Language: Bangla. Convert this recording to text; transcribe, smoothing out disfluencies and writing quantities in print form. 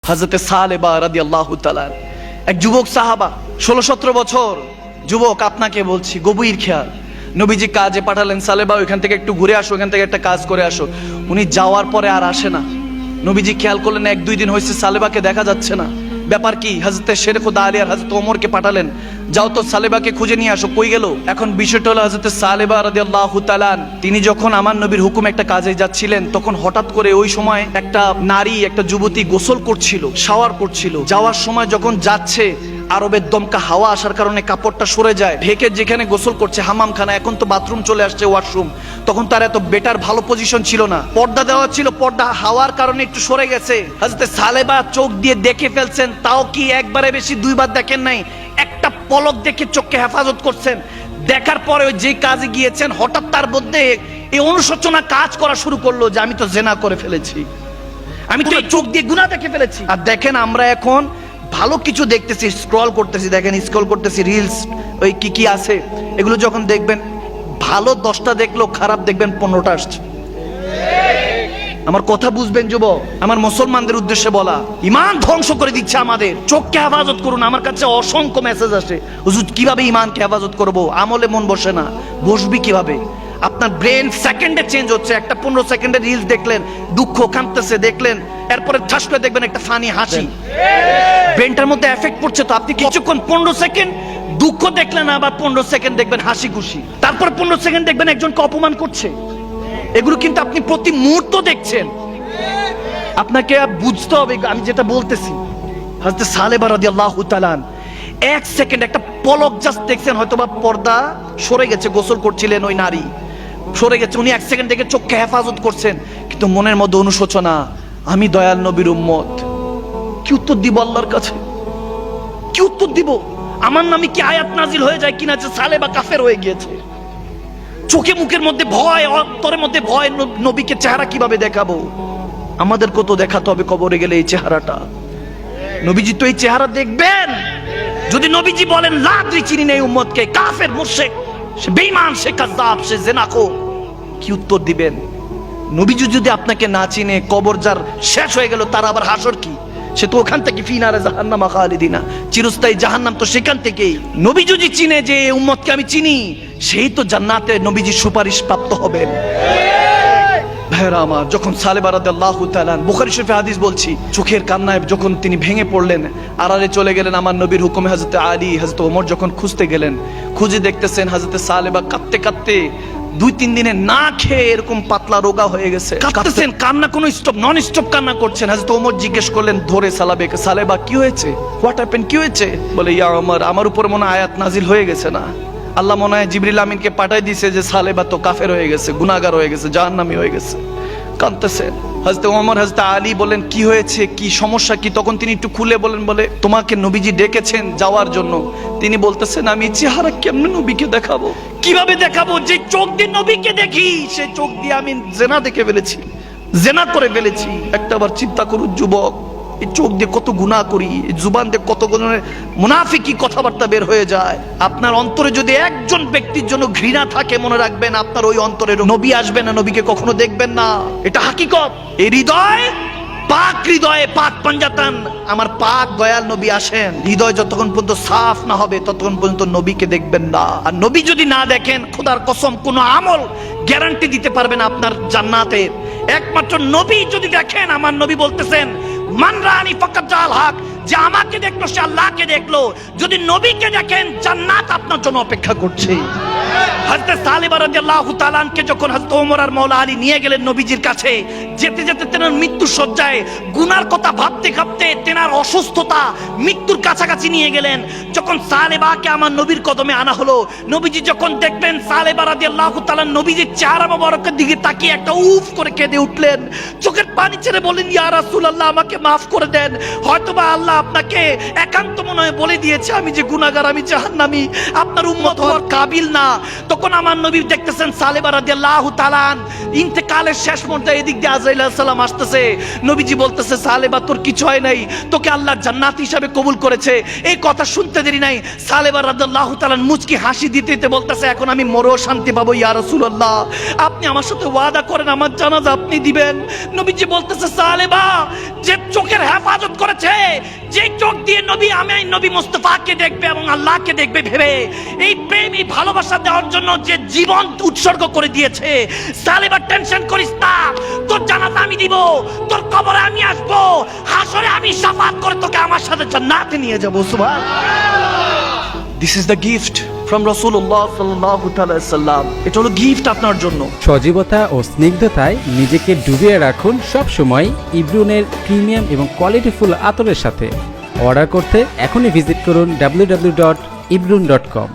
হযরতে সালেবা রাদিয়াল্লাহু তাআলা এক যুবক সাহাবা, 16-17 বছর যুবক। আপনাকে বলছি গভীর খেয়াল, নবীজি কাজে পাঠালেন, সালেবা ওইখান থেকে একটু ঘুরে আসো, ওখান থেকে একটা কাজ করে আসো। উনি যাওয়ার পরে আর আসে না। নবীজি খেয়াল করলেন 1-2 দিন হয়েছে সালেবাকে দেখা যাচ্ছে না, ব্যাপার কি? হযরতে শের খুদা আলী আর হযরত ওমরকে পাঠালেন, যাও তো সালেবাকে খুঁজে নিয়ে আসো, কই গেল? এখন বিষয়টা হলো হযরতে সালেবা রাদিয়াল্লাহু তাআলা তিনি যখন আমার নবীর হুকুমে একটা কাজে যাচ্ছিলেন, তখন হঠাৎ করে ওই সময় একটা নারী, একটা যুবতী গোসল করছিল, শাওয়ার করছিল। যাওয়ার সময় যখন যাচ্ছে, আরবের দমকা হাওয়া আসার কারণে কাপড়টা সরে যায়, ঢেকে যেখানে গোসল করছে হামামখানা, এখন তো বাথরুম চলে আসছে, ওয়াশরুম, তখন তার এত বেটার ভালো পজিশন ছিল না, পর্দা দেওয়া ছিল, পর্দা হাওয়ার কারণে একটু সরে গেছে। হযরতে সালেবা চোখ দিয়ে দেখে ফেলছেন, তাও কি একবারে বেশি, 2 বার দেখেন নাই, একটা পলক দেখে চোখকে হেফাজত করছেন। দেখার পরে ওই যে কাজে গিয়েছেন, হঠাৎ তার মধ্যে এই অনুশোচনা কাজ করা শুরু করলো যে আমি তো জেনা করে ফেলেছি, আমি তো চোখ দিয়ে গুনাহ দেখে ফেলেছি। আর দেখেন আমরা এখন ভালো কিছু দেখতেছি, স্ক্রল করতেছি, দেখেন স্ক্রল করতেছি, রিলস ওই কি কি আছে এগুলো যখন দেখবেন, ভালো 10টা দেখলো, খারাপ দেখবেন 15টা আসছে। আমার কথা বুঝবেন যুবক, আমার মুসলমানদের উদ্দেশ্যে বলা, ঈমান ধ্বংস করে দিচ্ছে আমাদের। চোখকে হেফাজত করুন। আমার কাছে অসংখ্য মেসেজ আসে, হুজুর কিভাবে ঈমানকে হেফাজত করব? আমলে মন বসে না, বসবি কিভাবে? আপনার ব্রেন সেকেন্ডে চেঞ্জ হচ্ছে। একটা 15 সেকেন্ডের রিলস দেখলেন, দুঃখ কাঁদতেছে দেখলেন, এরপরে ঠাস করে দেখবেন একটা ফানি হাসি, ব্রেনটার মধ্যে এফেক্ট পড়ছে। তো আপনি কিছুক্ষণ 15 সেকেন্ড দুঃখ দেখলেন, আবার 15 সেকেন্ড দেখবেন হাসি খুশি, তারপর 15 সেকেন্ড দেখবেন একজনকে অপমান করছে। এগুলো কিন্তু আপনি প্রতি মুহূর্ত দেখছেন। আপনাকে বুঝতে হবে আমি যেটা বলতেছি। হযরত সালেবা রাদিয়াল্লাহু তাআলা 1 সেকেন্ড একটা পলক জাস্ট দেখছেন, হয়তোবা পর্দা সরে গেছে, গোসল করছিলেন ওই নারী, সরে গেছে, উনি 1 সেকেন্ড দেখে চোখকে হেফাজত করছেন, কিন্তু মনের মধ্যে অনুশোচনা, আমি দয়াল নবীর উম্মত, কি উত্তর দিব আল্লাহর কাছে? কি উত্তর দিব? আমার নামে কি আয়াত নাজিল হয়ে যায় কিনা যে সালেবা কাফের হয়ে গিয়েছে? চোখে মুখের মধ্যে ভয়, অন্তরের মধ্যে ভয়, নবীকে চেহারা কিভাবে দেখাবো? আমাদের কত দেখাতে হবে কবরে গেলে এই চেহারাটা। নবীজি তো এই চেহারা দেখবেন। যদি নবীজি বলেন লাদ্রি চিনি নেই উম্মতকে, কাফের, মুশরিক, সে বেঈমান, সে কাযযাব, সে জিনাখোর, কি উত্তর দিবেন? নবীজি যদি আপনাকে না চিনে, কবর যার শেষ হয়ে গেল, তার আবার হাসর কি? সে তো ওখান থেকে ফিনারে জাহান্নামা খালিদিনা, চিরস্থায়ী জাহান্নাম তো সেখান থেকেই। নবী যদি চিনে যে এই উম্মতকে আমি চিনি, সেই তো জান্নাতে নবীজির সুপারিশ প্রাপ্ত হবেন। ভাইরা আমার, যখন সালেবা রাদিয়াল্লাহু তাআলা, বুখারী শরীফে হাদিস বলছি, চোখের কান্নায় যখন তিনি ভেঙে পড়লেন, আড়ালে চলে গেলেন আমার নবীর হুকুমে। হযরত আলী, হযরত ওমর যখন খুঁজতে গেলেন, খুঁজে দেখতেছেন হযরত সালেবা কাঁদতে কাঁদতে 2-3 দিনে না খেয়ে এরকম পাতলা রোগা হয়ে গেছে, কাঁদতেছেন, কান্না কোনো স্টপ, নন স্টপ কান্না করছেন। হযরত ওমর জিজ্ঞেস করলেন ধরে সালেবাকে, সালেবা কি হয়েছে? হোয়াট হ্যাপেন, কি হয়েছে? বলে, ইয়া ওমর, আমার উপর মনে আয়াত নাজিল হয়ে গেছে না, আল্লাহ মনে হয় জিবরিল আমিনকে পাঠাই দিয়েছে যে সালেবা তো কাফের হয়ে গেছে, গুনাহগার হয়ে গেছে, জাহান্নামী হয়ে গেছে। কাঁদতেছেন হযরত ওমর, হযরত আলী বলেন কি হয়েছে, কি সমস্যা কি? তখন তিনি একটু খুলে বলেন, বলে তোমাকে নবীজি ডেকেছেন যাওয়ার জন্য। তিনি বলতেছেন আমি চেহারা কেমনে নবীকে দেখাবো? কিভাবে দেখাবো? যে চোখ দিয়ে নবীকে দেখি, সে চোখ দিয়ে আমি জেনা দেখে ফেলেছি, জেনা করে ফেলেছি। একটাবার চিন্তা করুন যুবক, এই চোখ দিয়ে কত গুনাহ করি, এই জুবান দিয়ে কত মুনাফিকি কথাবার্তা বের হয়ে যায়। আপনার অন্তরে যদি একজন ব্যক্তির জন্য ঘৃণা থাকে, মনে রাখবেন আপনার ওই অন্তরে নবী আসবে না, নবীকে কখনো দেখবেন না। এটা হাকিকত। এই হৃদয় পাক, হৃদয়ে পাক পাঞ্জাতান, আমার পাক দয়াল নবী আসেন। হৃদয় যতক্ষণ পর্যন্ত সাফ না হবে, ততক্ষণ পর্যন্ত নবীকে দেখবেন না। আর নবী যদি না দেখেন, খোদার কসম কোনো আমল গ্যারান্টি দিতে পারবে না আপনার জান্নাতের। একমাত্র নবী যদি দেখেন, আমার নবী বলতেছেন মান রানি ফাকাত জাল হক, যে আমাকে দেখলো সে আল্লাহকে দেখলো। যদি নবীকে দেখেন, জান্নাত আপনার জন্য অপেক্ষা করছে। হযরত সালেবা রাদিয়াল্লাহু তাআলা কে যখন হযরত ওমর আর মাওলা আলী নিয়ে গেলেন নবীজির কাছে, যেতে যেতে তেনার মৃত্যু সজ্জায় গুনার কথা ভাবতে ভাবতে তেনার অসুস্থতা মৃত্যুর কাছাকাছি নিয়ে গেলেন। যখন সালেবাকে আমার নবীর কদমে আনা হলো, নবীজি যখন দেখলেন সালেবা রাদিয়াল্লাহু তাআলা নবীজির চেহারা মোবারকের দিকে তাকিয়ে একটা উফ করে কেঁদে উঠলেন, চোখের পানি ছেড়ে বলেন, ইয়া রাসূলুল্লাহ, আমাকে মাফ করে দেন। হয়তোবা আল্লাহ আপনাকে একান্ত মনে বলে দিয়েছে আমি যে গুনাহগার, আমি জাহান্নামী, আপনার উম্মত হওয়ার কাবিল না। তখন আমার নবী দেখতেছেন সালেবা রাদিয়াল্লাহু তাআলা ইন্তেকালের শেষ মুহূর্তে এদিক দিয়ে আজরাইল আলাইহিস সালাম আসতেছে। নবীজি বলতেছে, সালেবা তোর কিছু হয় নাই, তোকে আল্লাহ জান্নাত হিসাবে কবুল করেছে। এই কথা শুনতে দেরি নাই, সালেবা রাদিয়াল্লাহু তাআলা মুচকি হাসি দিতে দিতে বলতেছে, এখন আমি মরেও শান্তি পাবো ইয়া রাসূলুল্লাহ, আপনি আমার সাথে ওয়াদা করেন আমার জানাজা আপনি দিবেন। নবীজি বলতেছে, সালেবা যে চোখের হেফাজত করেছে, যে চোখ দিয়ে আমি নবী মুস্তাফাকে দেখবে এবং আল্লাহকে দেখবে ভেবে এই প্রেম এই ভালোবাসা দেওয়ার জন্য যে জীবন উৎসর্গ করে দিয়েছে, সালেবা টেনশন করিস না, তোর জানাজা আমি দিব, তোর কবরে আমি আসবো, হাসরে আমি শাফাত করে তোকে আমার সাথে জান্নাতে নিয়ে যাব। সুবহানাল্লাহ। This is the gift from রাসূলুল্লাহ সাল্লাল্লাহু তাআলা সাল্লাম। এটা হলো গিফট আপনার জন্য। সজীবতা ও স্নিগ্ধতায় নিজেকে ডুবিয়ে রাখুন সব সময় ইব্রুনের প্রিমিয়াম এবং কোয়ালিটিফুল আতরের সাথে। অর্ডার করতে এখনই ভিজিট করুন www.ibrun.com।